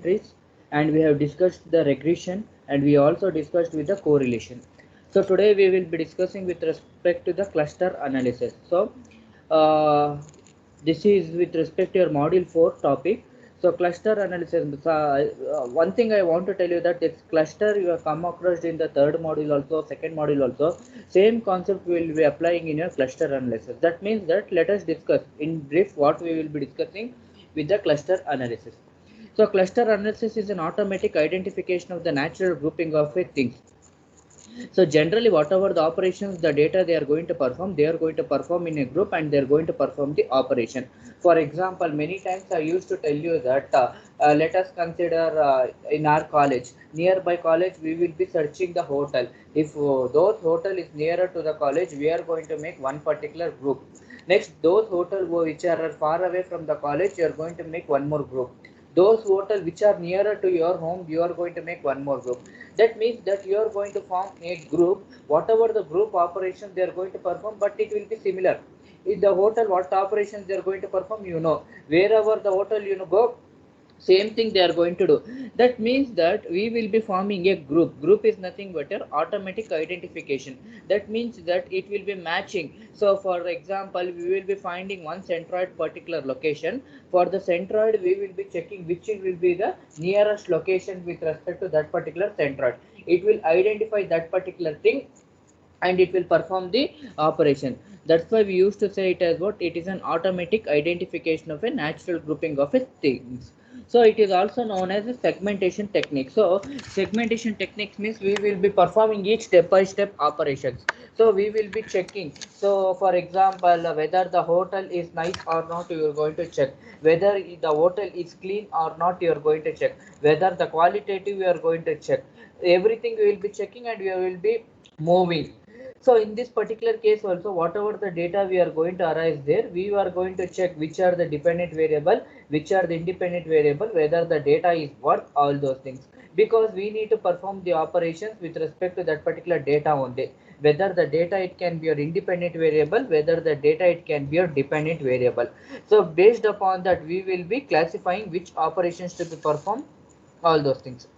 trees, and we have discussed the regression, and we also discussed with the correlation. So today we will be discussing with respect to the cluster analysis. So uh, this is with respect to your module 4 topic. So cluster analysis, one thing I want to tell you that this cluster you have come across in the third module also, second module also, same concept we will be applying in your cluster analysis. That means that let us discuss in brief what we will be discussing with the cluster analysis. So cluster analysis is an automatic identification of the natural grouping of a things. So generally, whatever the operations, the data they are going to perform, they are going to perform in a group and they are going to perform the operation. For example, many times I used to tell you that let us consider in our college, nearby college, we will be searching the hotel. If those hotel is nearer to the college, we are going to make one particular group. Next, those hotel which are far away from the college, you are going to make one more group. Those hotels which are nearer to your home, you are going to make one more group. That means that you are going to form a group. Whatever the group operations they are going to perform, but it will be similar. In the hotel, what operations they are going to perform, you know. Wherever the hotel you know go, same thing they are going to do. That means that we will be forming a group is nothing but an automatic identification. That means that it will be matching. So for example, we will be finding one centroid particular location. For the centroid we will be checking which will be the nearest location with respect to that particular centroid. It will identify that particular thing and it will perform the operation. That's why we used to say it as what it is an automatic identification of a natural grouping of a things. So it is also known as a segmentation technique. So segmentation techniques means we will be performing each step by step operations. So we will be checking. So for example, whether the hotel is nice or not, you are going to check. Whether the hotel is clean or not, you are going to check. Whether the qualitative you are going to check. Everything we will be checking and we will be moving. So in this particular case also, whatever the data we are going to arise there, we are going to check which are the dependent variable, which are the independent variable, whether the data is worth, all those things. Because we need to perform the operations with respect to that particular data only. Whether the data it can be your independent variable, whether the data it can be your dependent variable. So based upon that, we will be classifying which operations to be performed, all those things.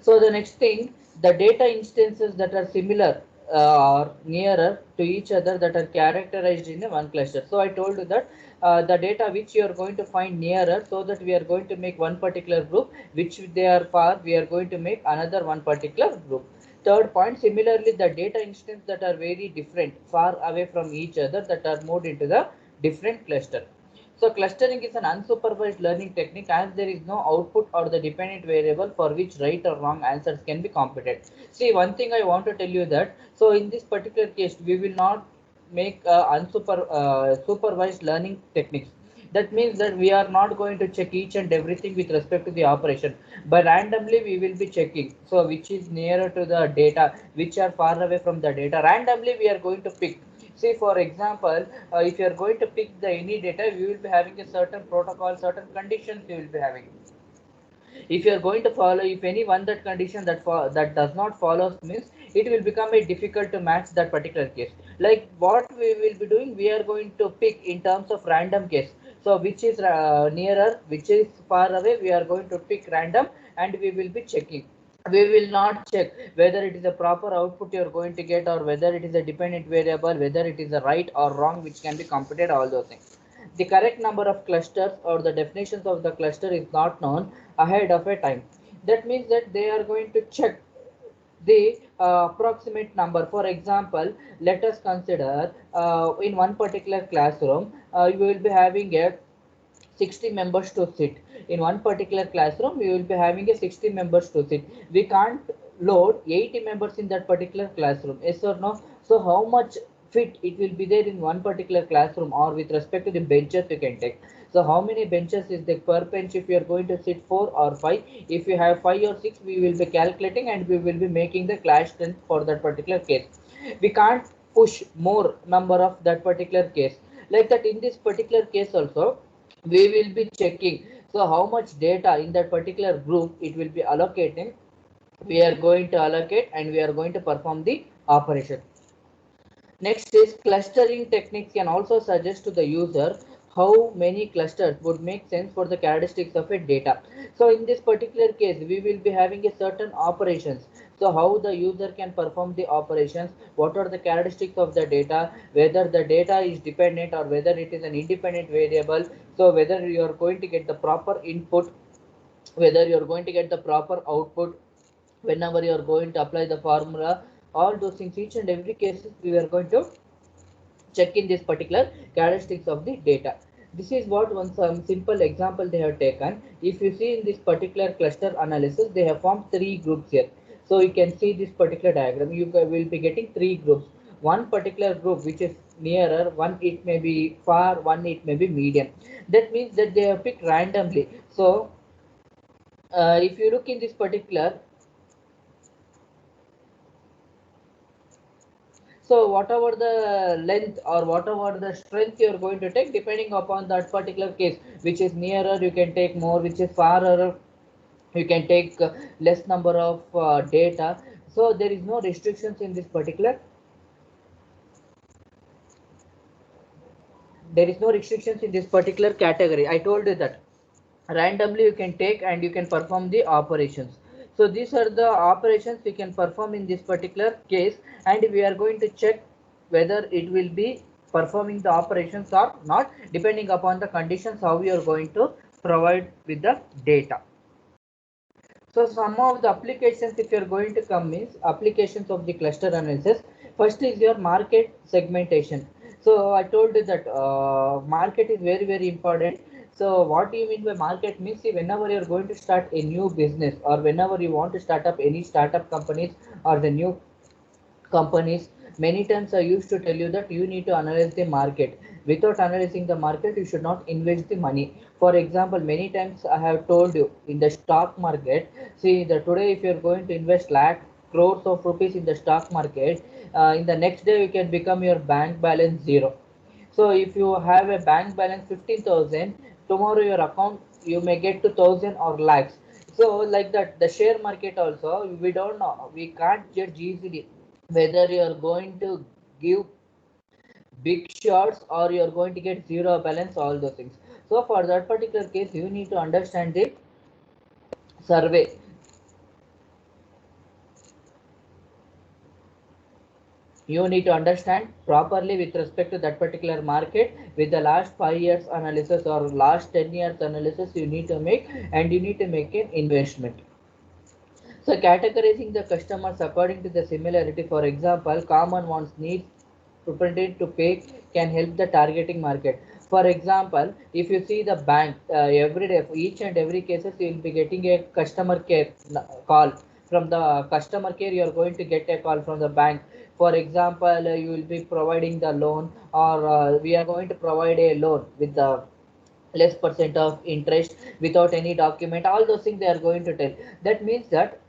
So the next thing, the data instances that are similar or nearer to each other that are characterized in a one cluster. So I told you that the data which you are going to find nearer, so that we are going to make one particular group, which they are far, we are going to make another one particular group. Third point, similarly, the data instances that are very different, far away from each other, that are moved into the different cluster. So clustering is an unsupervised learning technique as there is no output or the dependent variable for which right or wrong answers can be computed. See, one thing I want to tell you that, so in this particular case, we will not make supervised learning techniques. That means that we are not going to check each and everything with respect to the operation, but randomly we will be checking. So which is nearer to the data, which are far away from the data. Randomly we are going to pick. See, for example, if you are going to pick the any data, we will be having a certain protocol, certain conditions we will be having. If you are going to follow, if any one that condition that does not follow means, it will become a difficult to match that particular case. Like what we will be doing, we are going to pick in terms of random case. So which is nearer, which is far away, we are going to pick random and we will be checking. We will not check whether it is a proper output you are going to get, or whether it is a dependent variable, whether it is a right or wrong which can be computed, all those things. The correct number of clusters or the definitions of the cluster is not known ahead of a time. That means that they are going to check the approximate number. For example, let us consider in one particular classroom, you will be having a 60 members to sit. In one particular classroom we will be having a 60 members to sit. We can't load 80 members in that particular classroom, yes or no? So how much fit it will be there in one particular classroom, or with respect to the benches you can take. So how many benches is there per bench? If you are going to sit 4 or 5, if you have 5 or 6, we will be calculating and we will be making the class strength for that particular case. We can't push more number of that particular case. Like that, in this particular case also, we will be checking. So how much data in that particular group it will be allocating, we are going to allocate and we are going to perform the operation. Next is clustering techniques can also suggest to the user how many clusters would make sense for the characteristics of a data. So in this particular case, we will be having a certain operations. So how the user can perform the operations, what are the characteristics of the data, whether the data is dependent or whether it is an independent variable. So whether you are going to get the proper input, whether you are going to get the proper output, whenever you are going to apply the formula, all those things, each and every cases we are going to check in this particular characteristics of the data. This is what one some simple example they have taken. If you see in this particular cluster analysis, they have formed three groups here. So you can see this particular diagram. You will be getting three groups. One particular group which is nearer, one it may be far, one it may be medium. That means that they have picked randomly. So if you look in this particular, so whatever the length or whatever the strength you are going to take, depending upon that particular case, which is nearer, you can take more, which is farther, you can take less number of data. So there is no restrictions in this particular. There is no restrictions in this particular category. I told you that randomly you can take and you can perform the operations. So these are the operations we can perform in this particular case, and we are going to check whether it will be performing the operations or not, depending upon the conditions how we are going to provide with the data. So some of the applications if you are going to come means applications of the cluster analysis. First is your market segmentation. So I told you that market is very important. So what do you mean by market means, see, whenever you are going to start a new business or whenever you want to start up any startup companies or the new companies, many times I used to tell you that you need to analyze the market. Without analyzing the market, you should not invest the money. For example, many times I have told you in the stock market, see the today if you are going to invest lakh crores of rupees in the stock market, in the next day you can become your bank balance zero. So if you have a bank balance 15,000, tomorrow your account you may get to 1,000 or lakhs. So like that, the share market also we don't know, we can't judge easily whether you are going to give big shots or you are going to get zero balance, all those things. So for that particular case, you need to understand the survey. You need to understand properly with respect to that particular market with the last 5 years analysis or last 10 years analysis you need to make, and you need to make an investment. So categorizing the customers according to the similarity, for example, common ones needs propensity to pay can help the targeting market. For example, if you see the bank, every day, for each and every cases, you will be getting a customer care call. From the customer care, you are going to get a call from the bank. For example, you will be providing the loan, or we are going to provide a loan with the less percent of interest without any document. All those things they are going to tell. That means that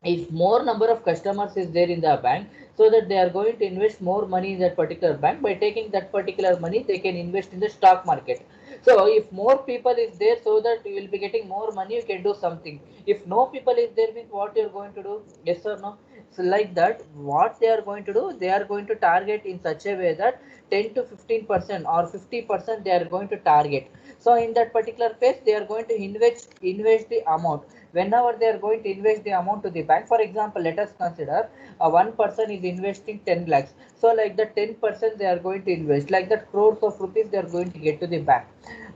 if more number of customers is there in the bank, so that they are going to invest more money in that particular bank, by taking that particular money they can invest in the stock market. So if more people is there, so that you will be getting more money, you can do something. If no people is there, means what you are going to do? Yes or no? So like that, what they are going to do, they are going to target in such a way that 10 to 15% or 50% they are going to target. So in that particular phase they are going to invest the amount. Whenever they are going to invest the amount to the bank, for example, let us consider one person is investing 10 lakhs. So like the 10% they are going to invest, like that crores of rupees they are going to get to the bank.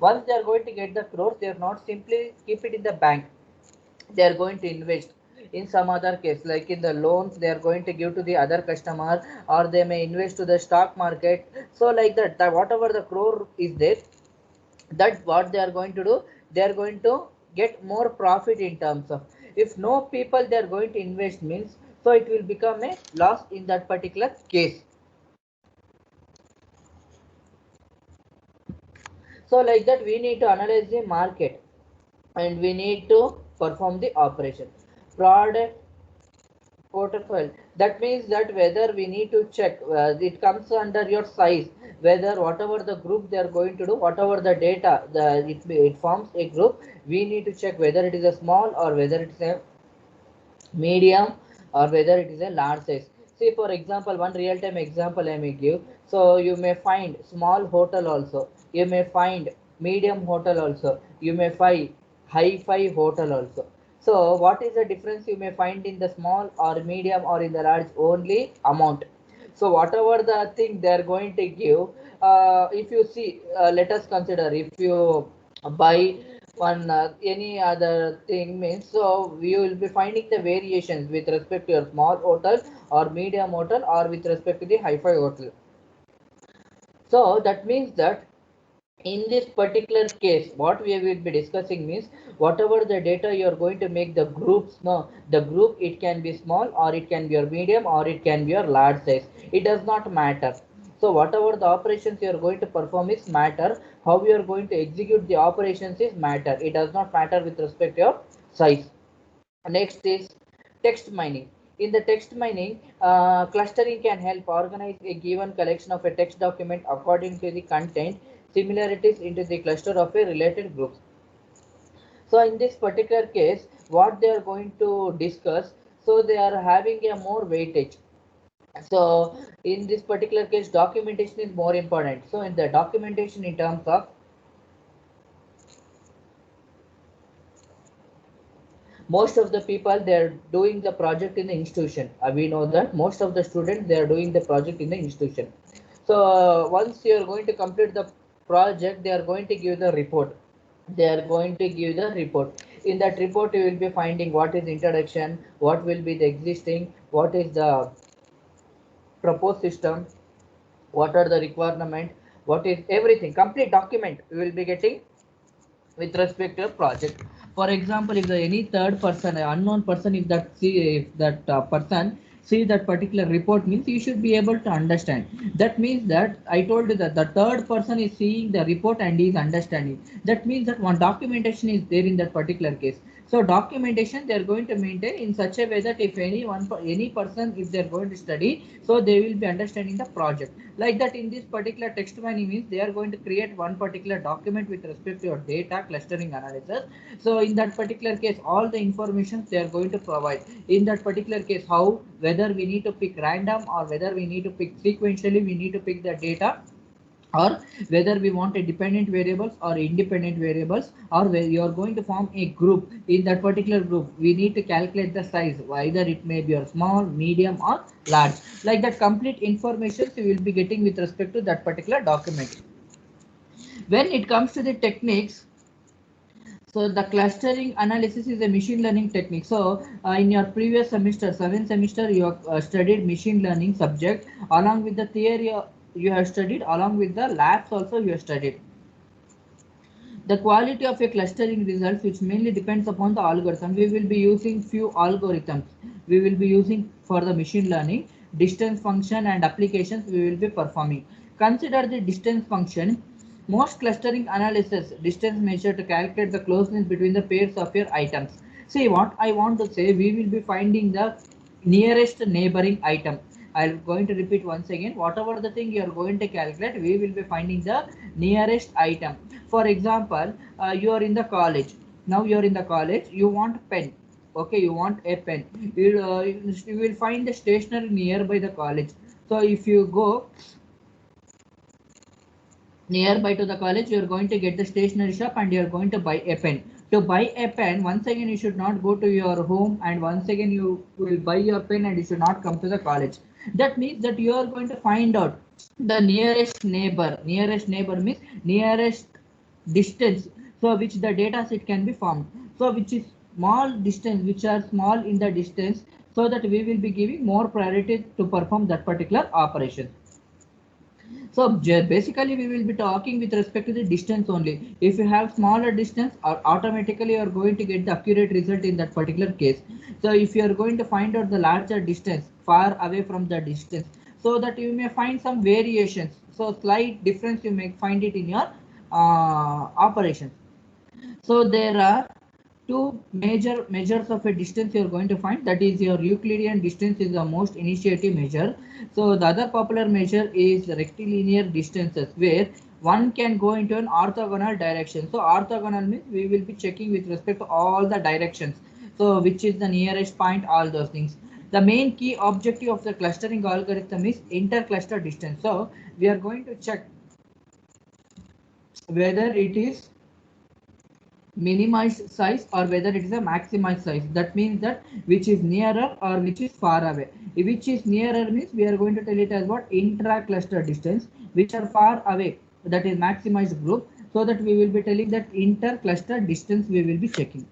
Once they are going to get the crores, they are not simply keep it in the bank, they are going to invest in some other case, like in the loans they are going to give to the other customer, or they may invest to the stock market. So like that whatever the crore is there, that what they are going to do, they are going to get more profit in terms of, if no people they are going to invest means, so it will become a loss in that particular case. So like that we need to analyze the market and we need to perform the operation. Product portfolio, that means that whether we need to check, it comes under your size, whether whatever the group they are going to do, whatever the data it forms a group, we need to check whether it is a small or whether it is a medium or whether it is a large size. See for example, one real time example I may give. So you may find small hotel also, you may find medium hotel also, you may find hi-fi hotel also. So what is the difference you may find in the small or medium or in the large? Only amount. So whatever the thing they are going to give, if you see, let us consider if you buy one any other thing means, so we will be finding the variations with respect to your small hotel or medium hotel or with respect to the hi-fi hotel. So that means that in this particular case what we will be discussing means, whatever the data you are going to make the groups, no, the group, it can be small or it can be your medium or it can be your large size, it does not matter. So whatever the operations you are going to perform is matter, how you are going to execute the operations is matter, it does not matter with respect to your size. Next is text mining. In the text mining, clustering can help organize a given collection of a text document according to the content similarities into the cluster of a related groups. So in this particular case, what they are going to discuss, so they are having a more weightage. So in this particular case, documentation is more important. So in the documentation in terms of most of the people, they are doing the project in the institution. We know that most of the students, they are doing the project in the institution. So once you are going to complete the project, they are going to give the report, they are going to give the report. In that report you will be finding what is introduction, what will be the existing, what is the proposed system, what are the requirement, what is everything, complete document we will be getting with respect to a project. For example, if the any third person, an unknown person, if that person see that particular report means, you should be able to understand. That means that I told you that the third person is seeing the report and is understanding. That means that one documentation is there in that particular case. So documentation they are going to maintain in such a way that if any person, if they are going to study, so they will be understanding the project. Like that in this particular text mining means, they are going to create one particular document with respect to your data clustering analysis. So in that particular case, all the information they are going to provide. In that particular case, how, whether we need to pick random or whether we need to pick sequentially, we need to pick the data, or whether we want a dependent variables or independent variables, or where you are going to form a group. In that particular group we need to calculate the size, either it may be a small, medium or large. Like that complete information you will be getting with respect to that particular document. When it comes to the techniques, so the clustering analysis is a machine learning technique. So in your previous semester, 7th semester, you have studied machine learning subject, along with the theory you have studied, along with the labs also you have studied. The quality of a clustering results, which mainly depends upon the algorithm. We will be using few algorithms. We will be using for the machine learning, distance function and applications we will be performing. Consider the distance function. Most clustering analysis distance measure to calculate the closeness between the pairs of your items. See what I want to say, we will be finding the nearest neighboring item. I'm going to repeat once again, whatever the thing you are going to calculate, we will be finding the nearest item. For example, you are in the college. Now you are in the college, you want pen. Okay, you want a pen. You will find the stationery nearby the college. So if you go nearby to the college, you are going to get the stationery shop and you are going to buy a pen. To buy a pen, once again you should not go to your home, and once again you will buy your pen and you should not come to the college. That means that you are going to find out the nearest neighbor. Nearest neighbor means nearest distance, so which the data set can be formed. So which is small distance, which are small in the distance, so that we will be giving more priority to perform that particular operation. So basically we will be talking with respect to the distance only. If you have smaller distance, automatically you are going to get the accurate result in that particular case. So if you are going to find out the larger distance, far away from the distance, so that you may find some variations. So slight difference you may find it in your operation. So there are two major measures of a distance you are going to find. That is, your Euclidean distance is the most initiative measure. So the other popular measure is rectilinear distances, where one can go into an orthogonal direction. So orthogonal means we will be checking with respect to all the directions. So which is the nearest point, all those things. The main key objective of the clustering algorithm is intercluster distance. So we are going to check whether it is minimized size or whether it is a maximized size. That means that which is nearer or which is far away. Which is nearer means we are going to tell it as what intra cluster distance, which are far away, that is maximized group. So that we will be telling that inter cluster distance we will be checking.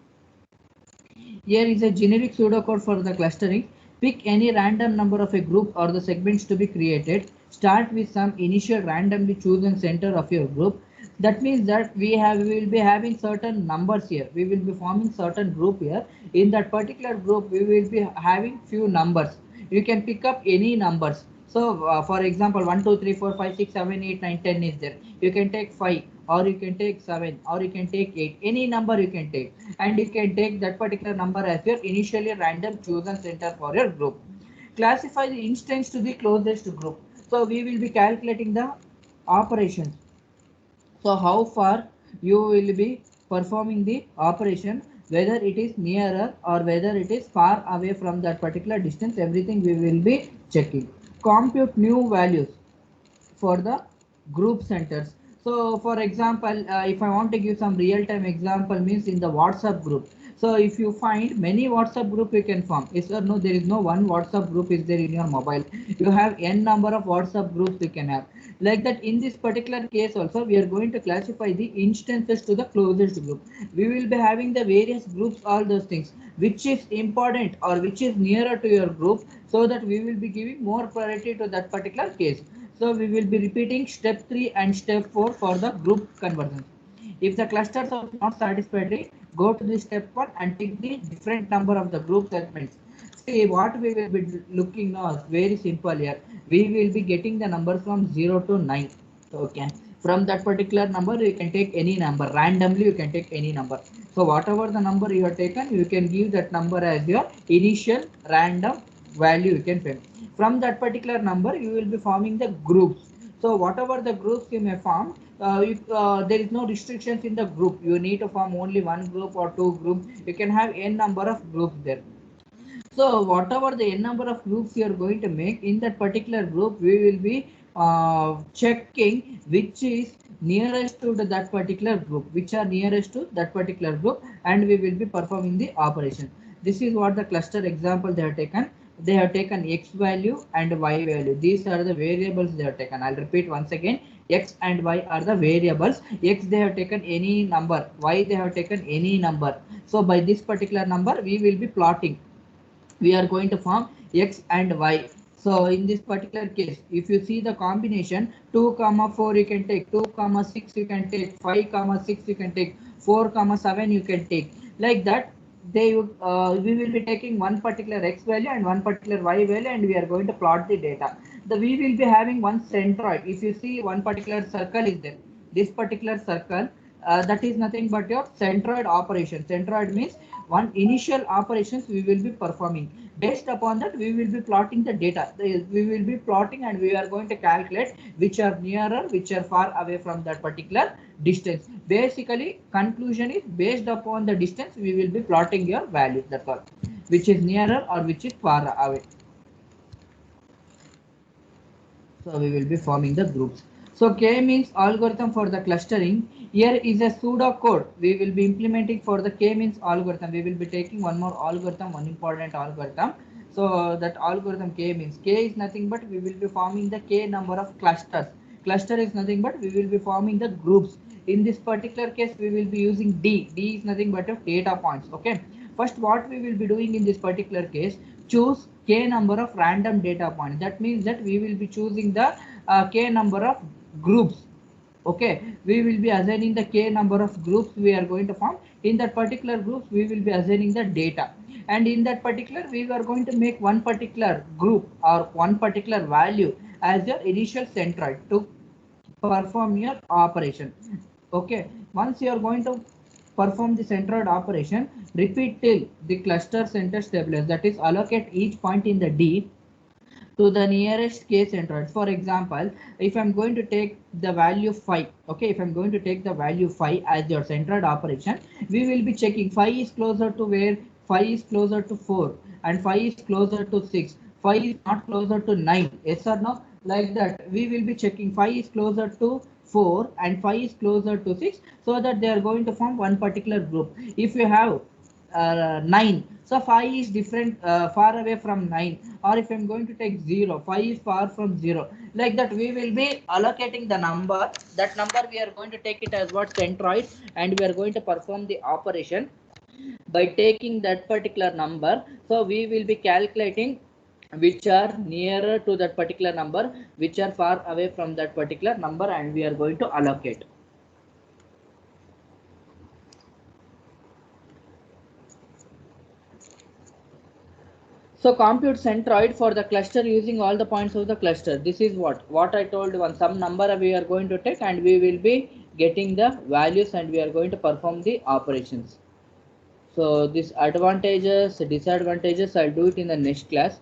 Here is a generic pseudocode for the clustering. Pick any random number of a group or the segments to be created. Start with some initial randomly chosen center of your group. That means that we will be having certain numbers here. We will be forming certain group here. In that particular group, we will be having few numbers. You can pick up any numbers. So, for example, 1, 2, 3, 4, 5, 6, 7, 8, 9, 10 is there. You can take 5, or you can take 7, or you can take 8. Any number you can take, and you can take that particular number as your initially random chosen center for your group. Classify the instance to the closest group. So, we will be calculating the operations. So how far you will be performing the operation, whether it is nearer or whether it is far away from that particular distance, everything we will be checking. Compute new values for the group centers. So for example, if I want to give some real-time example, means in the WhatsApp group. So if you find many WhatsApp group you can form. Yes or no, there is no one WhatsApp group is there in your mobile. You have n number of WhatsApp groups you can have. Like that, in this particular case also we are going to classify the instances to the closest group. We will be having the various groups, all those things, which is important or which is nearer to your group, so that we will be giving more priority to that particular case. So we will be repeating step 3 and step 4 for the group conversion. If the clusters are not satisfactory, go to the step 1 and take the different number of the group segments. See, what we will be looking now is very simple here. We will be getting the numbers from 0 to 9. Okay. From that particular number, you can take any number. Randomly, you can take any number. So whatever the number you have taken, you can give that number as your initial random value you can fill. From that particular number, you will be forming the groups. So whatever the groups you may form, there is no restrictions in the group. You need to form only one group or two groups. You can have n number of groups there. So whatever the n number of groups you are going to make in that particular group, we will be checking which is nearest to that particular group, which are nearest to that particular group, and we will be performing the operation. This is what the cluster example they have taken. They have taken x value and y value. These are the variables they have taken. I'll repeat once again. X and y are the variables. X they have taken any number. Y they have taken any number. So by this particular number, we will be plotting. We are going to form x and y. So in this particular case, if you see the combination 2 comma 4 you can take, 2 comma 6 you can take, 5 comma 6 you can take, 4 comma 7 you can take. Like that, we will be taking one particular x value and one particular y value, and we are going to plot the data. We will be having one centroid. If you see one particular circle is there, this particular circle, that is nothing but your centroid operation. Centroid means one initial operations we will be performing. Based upon that, we will be plotting the data. We will be plotting and we are going to calculate which are nearer, which are far away from that particular distance. Basically, conclusion is based upon the distance, we will be plotting your value. That's all. Which is nearer or which is far away. So we will be forming the groups. So K means algorithm for the clustering. Here is a pseudo code we will be implementing for the K means algorithm. We will be taking one more algorithm, one important algorithm. So that algorithm K means, K is nothing but we will be forming the K number of clusters. Cluster is nothing but we will be forming the groups. In this particular case, we will be using D. D is nothing but of data points. Okay. First, what we will be doing in this particular case, choose k number of random data points. That means that we will be choosing the k number of groups. Okay, we will be assigning the k number of groups we are going to form. In that particular groups, we will be assigning the data, and in that particular, we are going to make one particular group or one particular value as your initial centroid to perform your operation. Okay, once you are going to perform the centroid operation, repeat till the cluster center stabilizes. That is, allocate each point in the D to the nearest k centroids. For example, if I'm going to take the value 5, okay, if I'm going to take the value 5 as your centroid operation, we will be checking 5 is closer to where, 5 is closer to 4 and 5 is closer to 6, 5 is not closer to 9, yes or no? Like that, we will be checking 5 is closer to 4 and 5 is closer to 6, so that they are going to form one particular group. If you have 9, so 5 is different, far away from 9, or if I'm going to take 0, 5 is far from 0, like that we will be allocating the number. That number we are going to take it as what, centroid, and we are going to perform the operation by taking that particular number. So we will be calculating which are nearer to that particular number, which are far away from that particular number, and we are going to allocate. So compute centroid for the cluster using all the points of the cluster. This is what I told, one some number we are going to take, and we will be getting the values, and we are going to perform the operations. So these advantages, disadvantages, I'll do it in the next class.